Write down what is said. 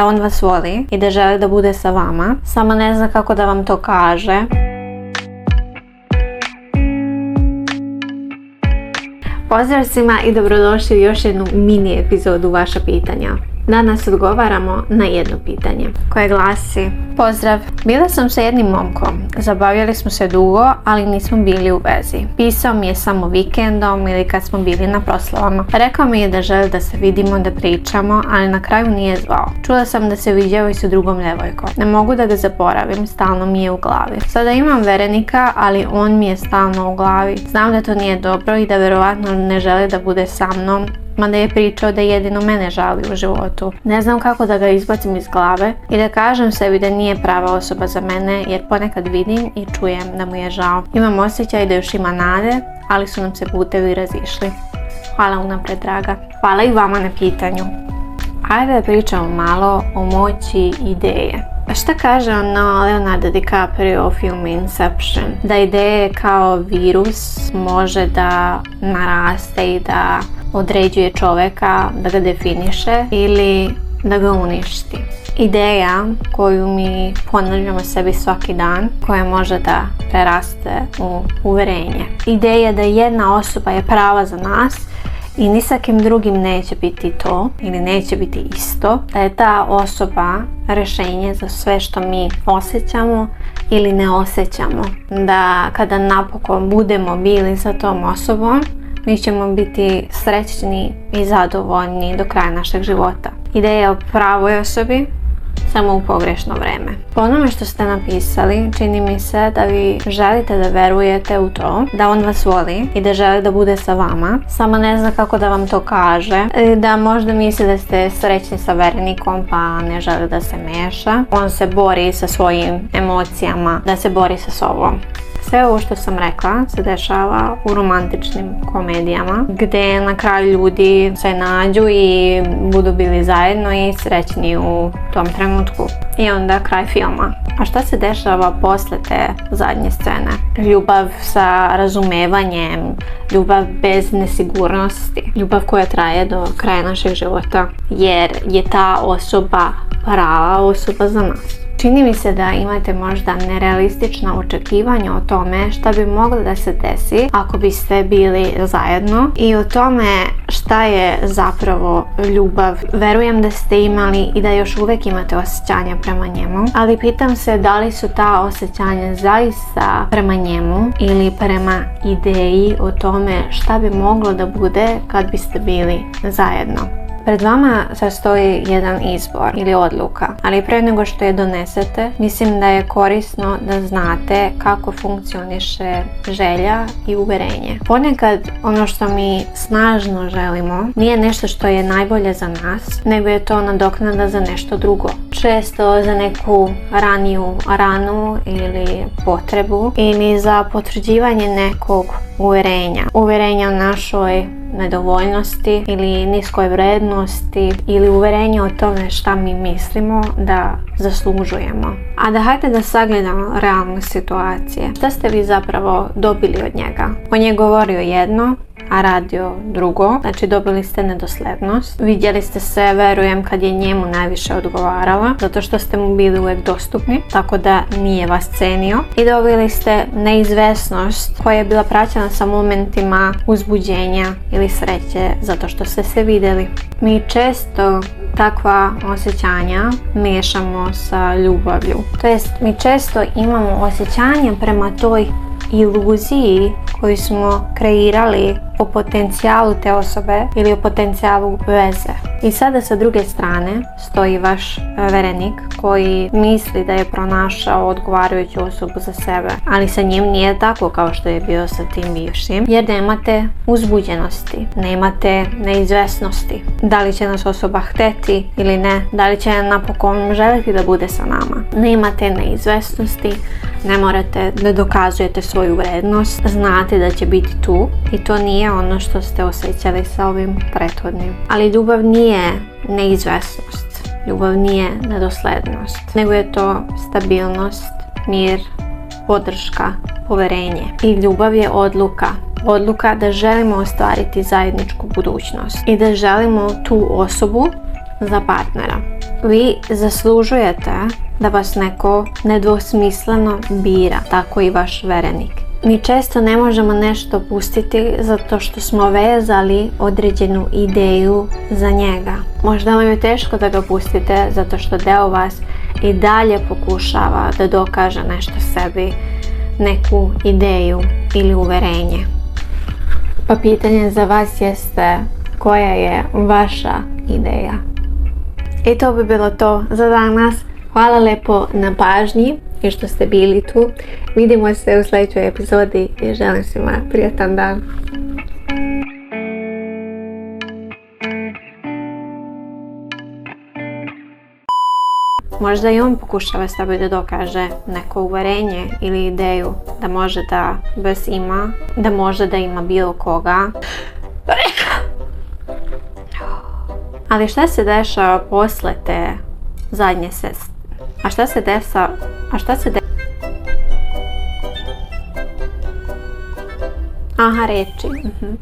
da on vas voli i da želi da bude sa vama, samo ne zna kako da vam to kaže. Pozdrav svima i dobrodošli u još jednu mini epizodu Vaša pitanja. Danas odgovaramo na jedno pitanje koje glasi: Pozdrav, bila sam sa jednim momkom, zabavljali smo se dugo, ali nismo bili u vezi. Pisao mi je samo vikendom ili kad smo bili na proslavama. Rekao mi je da želi da se vidimo, da pričamo, ali na kraju nije zvao. Čula sam da se viđao i sa drugom devojkom. Ne mogu da ga zaboravim, stalno mi je u glavi. Sada imam verenika, ali on mi je stalno u glavi. Znam da to nije dobro i da verovatno ne želi da bude sa mnom, mada je pričao da jedino mene žali u životu. Ne znam kako da ga izbacim iz glave i da kažem sebi da nije prava osoba za mene, jer ponekad vidim i čujem da mu je žao. Imam osjećaj da još ima nade, ali su nam se putevi razišli. Hvala unapred, draga. Hvala i vama na pitanju. Ajde da pričamo malo o moći ideje. Šta kaže Leonardo DiCaprio u filmu Inception? Da ideje kao virus može da naraste i da određuje čovjeka, da ga definiše ili da ga uništi. Ideja koju mi ponavljamo sebi svaki dan, koja može da preraste u uverenje. Ideja da jedna osoba je prava za nas i ni sa kim drugim neće biti to ili neće biti isto, da je ta osoba rješenje za sve što mi osjećamo ili ne osjećamo. Da kada napokon budemo bili sa tom osobom, mi ćemo biti srećni i zadovoljni do kraja našeg života. Ideja o pravoj osobi, samo u pogrešno vreme. Po onome što ste napisali, čini mi se da vi želite da verujete u to, da on vas voli i da želi da bude sa vama, samo ne zna kako da vam to kaže, da možda misli da ste srećni sa verenikom pa ne želi da se meša. On se bori sa svojim emocijama, da se bori sa sobom. Sve ovo što sam rekla se dešava u romantičnim komedijama, gdje na kraju ljudi se nađu i budu bili zajedno i srećni u tom trenutku. I onda kraj filma. A šta se dešava posle te zadnje scene? Ljubav sa razumevanjem, ljubav bez nesigurnosti, ljubav koja traje do kraja našeg života, jer je ta osoba prava osoba za nas. Čini mi se da imate možda nerealistična očekivanja o tome šta bi moglo da se desi ako biste bili zajedno i o tome šta je zapravo ljubav. Verujem da ste imali i da još uvijek imate osjećanja prema njemu, ali pitam se da li su ta osjećanja zaista prema njemu ili prema ideji o tome šta bi moglo da bude kad biste bili zajedno. Pred vama sastoji jedan izbor ili odluka, ali pre nego što je donesete, mislim da je korisno da znate kako funkcioniše želja i uverenje. Ponekad ono što mi snažno želimo nije nešto što je najbolje za nas, nego je to nadoknada za nešto drugo. Često za neku raniju ranu ili potrebu ili za potvrđivanje nekog uverenja. Uverenja o našoj nedovoljnosti ili niskoj vrednosti ili uverenje o tome šta mi mislimo da zaslužujemo. A da hajde da sagledamo realne situacije. Šta ste vi zapravo dobili od njega? On je govorio jedno, a radio drugo, znači dobili ste nedoslednost. Vidjeli ste se, verujem, kad je njemu najviše odgovarala, zato što ste mu bili uvijek dostupni, tako da nije vas cenio. I dobili ste neizvesnost koja je bila praćena sa momentima uzbuđenja ili sreće, zato što ste se vidjeli. Mi često takva osjećanja miješamo sa ljubavlju. To jest, mi često imamo osjećanja prema toj iluziji koju smo kreirali o potencijalu te osobe ili o potencijalu veze. I sada sa druge strane stoji vaš verenik koji misli da je pronašao odgovarajuću osobu za sebe, ali sa njim nije tako kao što je bio sa tim bivšim, jer nemate uzbuđenosti, nemate neizvesnosti. Da li će nas osoba hteti ili ne, da li će napokon želiti da bude sa nama. Nemate neizvesnosti, ne morate da dokazujete svoju vrednost, znate da će biti tu i to nije ono što ste osjećali sa ovim prethodnim. Ali ljubav nije neizvesnost, ljubav nije nedoslednost, nego je to stabilnost, mir, podrška, poverenje. I ljubav je odluka da želimo ostvariti zajedničku budućnost i da želimo tu osobu za partnera. Vi zaslužujete da vas neko nedvosmisleno bira, tako i vaš verenik. Mi često ne možemo nešto pustiti zato što smo vezali određenu ideju za njega. Možda vam je teško da ga pustite zato što deo vas i dalje pokušava da dokaže nešto sebi, neku ideju ili uverenje. Pa pitanje za vas jeste koja je vaša ideja? I to bi bilo to za danas. Hvala lepo na pažnji i što ste bili tu. Vidimo se u sljedećoj epizodi i želim svima prijatan dan. Možda i on pokušava sebi da dokaže neko uverenje ili ideju da može da vas ima, da može da ima bilo koga. Ali šta se dešava posle te zadnje sestre? Aha, reči. Okay.